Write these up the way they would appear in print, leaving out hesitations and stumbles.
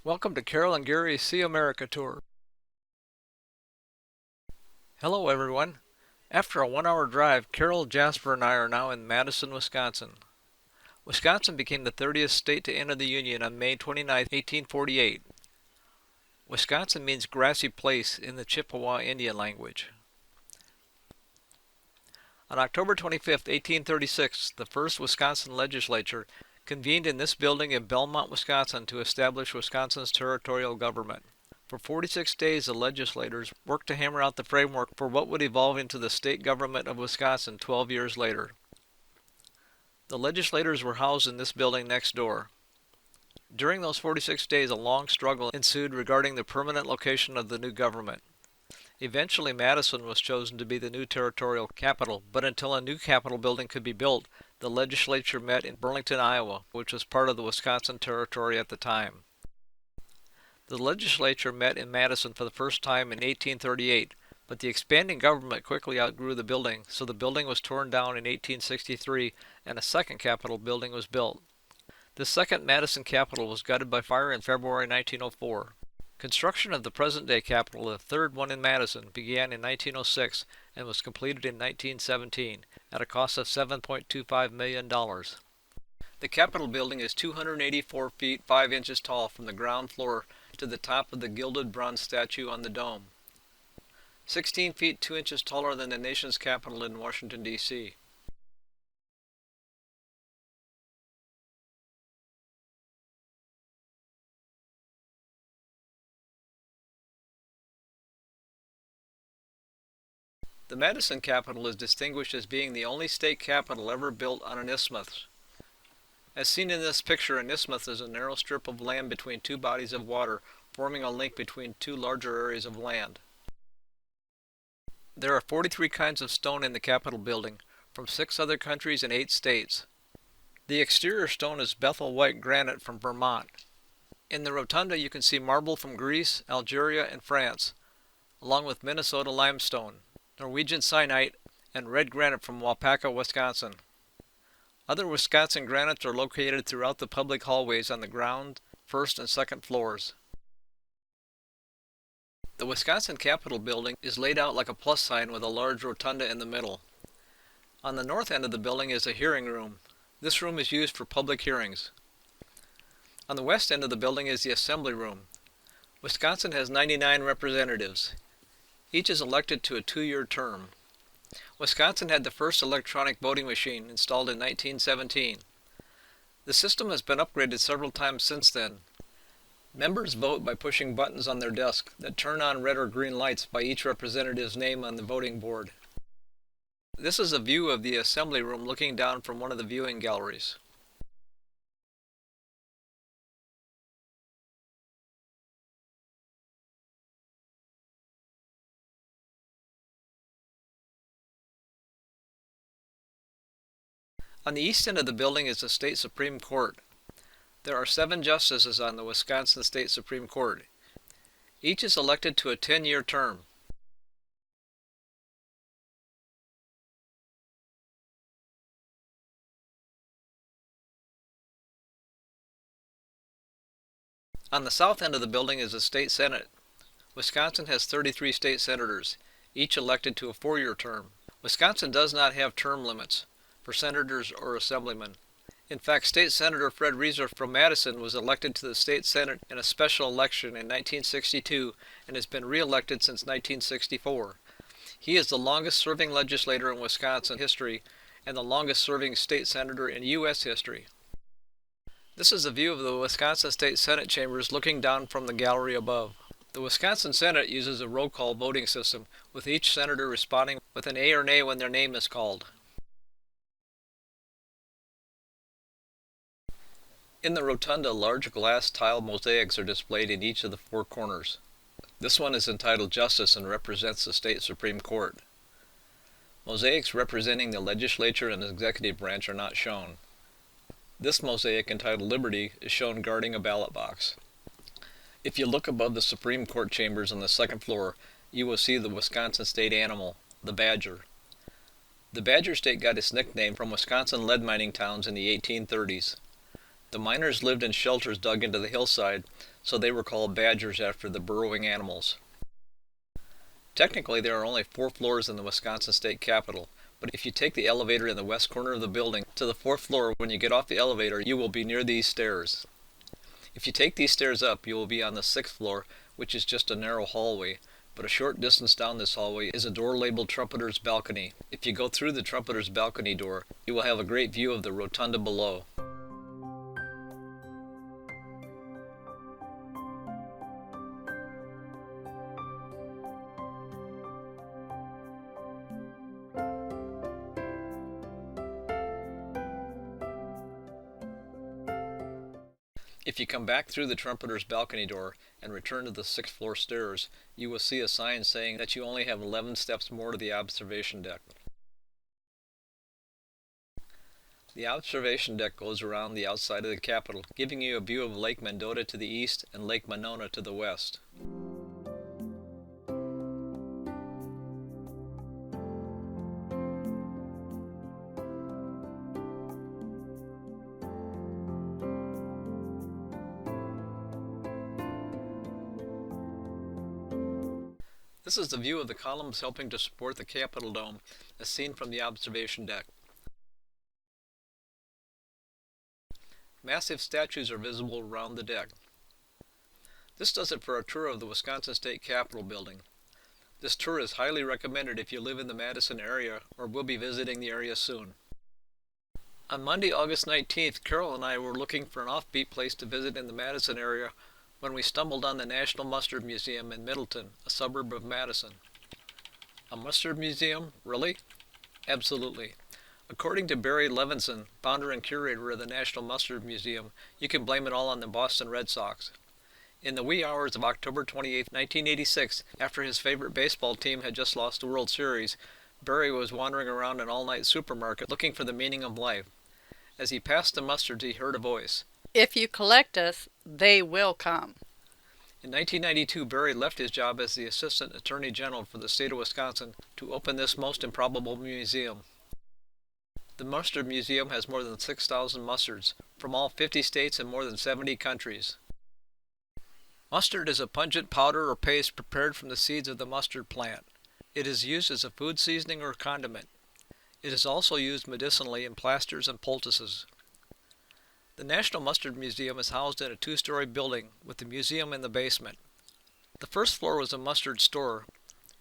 Welcome to Carol and Gary's See America Tour. Hello everyone. After a 1 hour drive, Carol, Jasper, and I are now in Madison, Wisconsin. Wisconsin became the 30th state to enter the Union on May 29, 1848. Wisconsin means grassy place in the Chippewa Indian language. On October 25, 1836, the first Wisconsin legislature convened in this building in Belmont, Wisconsin to establish Wisconsin's territorial government. For 46 days, the legislators worked to hammer out the framework for what would evolve into the state government of Wisconsin 12 years later. The legislators were housed in this building next door. During those 46 days, a long struggle ensued regarding the permanent location of the new government. Eventually, Madison was chosen to be the new territorial capital, but until a new Capitol building could be built, the legislature met in Burlington, Iowa, which was part of the Wisconsin Territory at the time. The legislature met in Madison for the first time in 1838, but the expanding government quickly outgrew the building, so the building was torn down in 1863 and a second Capitol building was built. The second Madison Capitol was gutted by fire in February 1904. Construction of the present-day Capitol, the third one in Madison, began in 1906 and was completed in 1917 at a cost of $7.25 million. The Capitol building is 284 feet 5 inches tall from the ground floor to the top of the gilded bronze statue on the dome. 16 feet 2 inches taller than the nation's capital in Washington, D.C. The Madison Capitol is distinguished as being the only state capitol ever built on an isthmus. As seen in this picture, an isthmus is a narrow strip of land between two bodies of water, forming a link between two larger areas of land. There are 43 kinds of stone in the Capitol building, from 6 other countries and 8 states. The exterior stone is Bethel white granite from Vermont. In the rotunda you can see marble from Greece, Algeria, and France, along with Minnesota limestone, Norwegian syenite, and red granite from Waupaca, Wisconsin. Other Wisconsin granites are located throughout the public hallways on the ground, first and second floors. The Wisconsin Capitol building is laid out like a plus sign with a large rotunda in the middle. On the north end of the building is a hearing room. This room is used for public hearings. On the west end of the building is the assembly room. Wisconsin has 99 representatives. Each is elected to a 2-year term. Wisconsin had the first electronic voting machine installed in 1917. The system has been upgraded several times since then. Members vote by pushing buttons on their desk that turn on red or green lights by each representative's name on the voting board. This is a view of the assembly room looking down from one of the viewing galleries. On the east end of the building is the State Supreme Court. There are 7 justices on the Wisconsin State Supreme Court. Each is elected to a 10-year term. On the south end of the building is the State Senate. Wisconsin has 33 state senators, each elected to a 4-year term. Wisconsin does not have term limits for senators or assemblymen. In fact, State Senator Fred Reeser from Madison was elected to the state senate in a special election in 1962 and has been re-elected since 1964. He is the longest-serving legislator in Wisconsin history and the longest-serving state senator in U.S. history. This is a view of the Wisconsin State Senate chambers looking down from the gallery above. The Wisconsin Senate uses a roll call voting system, with each senator responding with an A or nay when their name is called. In the rotunda, large glass tile mosaics are displayed in each of the 4 corners. This one is entitled Justice and represents the State Supreme Court. Mosaics representing the legislature and executive branch are not shown. This mosaic, entitled Liberty, is shown guarding a ballot box. If you look above the Supreme Court chambers on the 2nd floor, you will see the Wisconsin state animal, the badger. The Badger State got its nickname from Wisconsin lead mining towns in the 1830s. The miners lived in shelters dug into the hillside, so they were called badgers after the burrowing animals. Technically, there are only 4 floors in the Wisconsin State Capitol, but if you take the elevator in the west corner of the building to the 4th floor, when you get off the elevator, you will be near these stairs. If you take these stairs up, you will be on the 6th floor, which is just a narrow hallway, but a short distance down this hallway is a door labeled Trumpeter's Balcony. If you go through the Trumpeter's Balcony door, you will have a great view of the rotunda below. If you come back through the Trumpeter's Balcony door and return to the 6th floor stairs, you will see a sign saying that you only have 11 steps more to the observation deck. The observation deck goes around the outside of the Capitol, giving you a view of Lake Mendota to the east and Lake Monona to the west. This is the view of the columns helping to support the Capitol dome as seen from the observation deck. Massive statues are visible around the deck. This does it for a tour of the Wisconsin State Capitol building. This tour is highly recommended if you live in the Madison area or will be visiting the area soon. On Monday, August 19th, Carol and I were looking for an offbeat place to visit in the Madison area when we stumbled on the National Mustard Museum in Middleton, a suburb of Madison. A mustard museum? Really? Absolutely. According to Barry Levinson, founder and curator of the National Mustard Museum, you can blame it all on the Boston Red Sox. In the wee hours of October 28, 1986, after his favorite baseball team had just lost the World Series, Barry was wandering around an all-night supermarket looking for the meaning of life. As he passed the mustards, he heard a voice. If you collect us, they will come. In 1992, Barry left his job as the Assistant Attorney General for the state of Wisconsin to open this most improbable museum. The Mustard Museum has more than 6,000 mustards from all 50 states and more than 70 countries. Mustard is a pungent powder or paste prepared from the seeds of the mustard plant. It is used as a food seasoning or condiment. It is also used medicinally in plasters and poultices. The National Mustard Museum is housed in a 2-story building with the museum in the basement. The 1st floor was a mustard store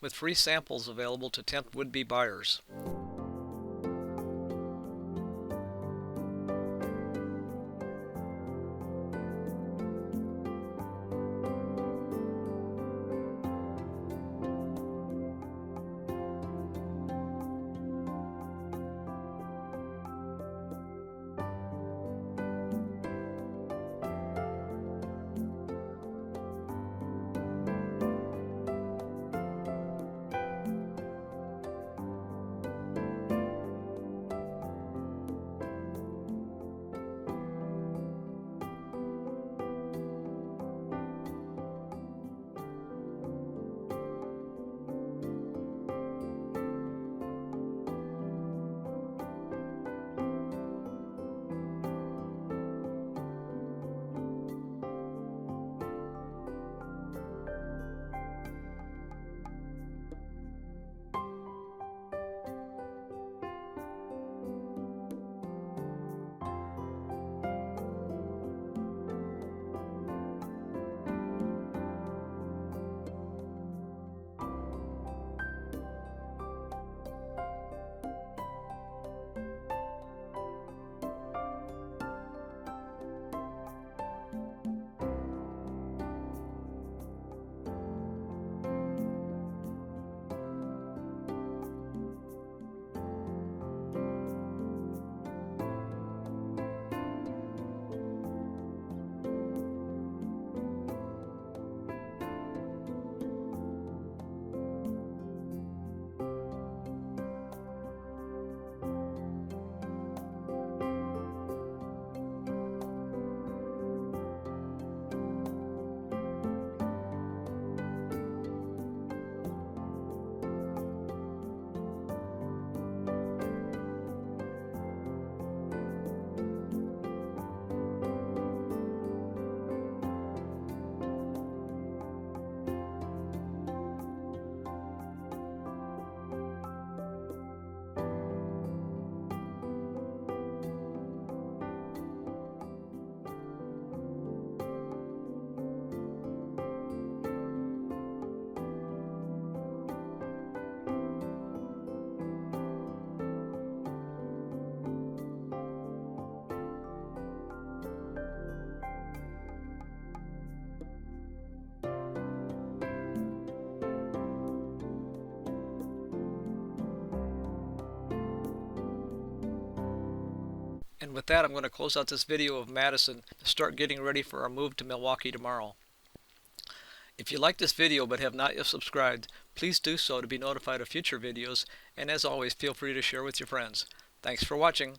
with free samples available to tempt would-be buyers. And with that, I'm going to close out this video of Madison to start getting ready for our move to Milwaukee tomorrow. If you like this video but have not yet subscribed, please do so to be notified of future videos, and as always, feel free to share with your friends. Thanks for watching.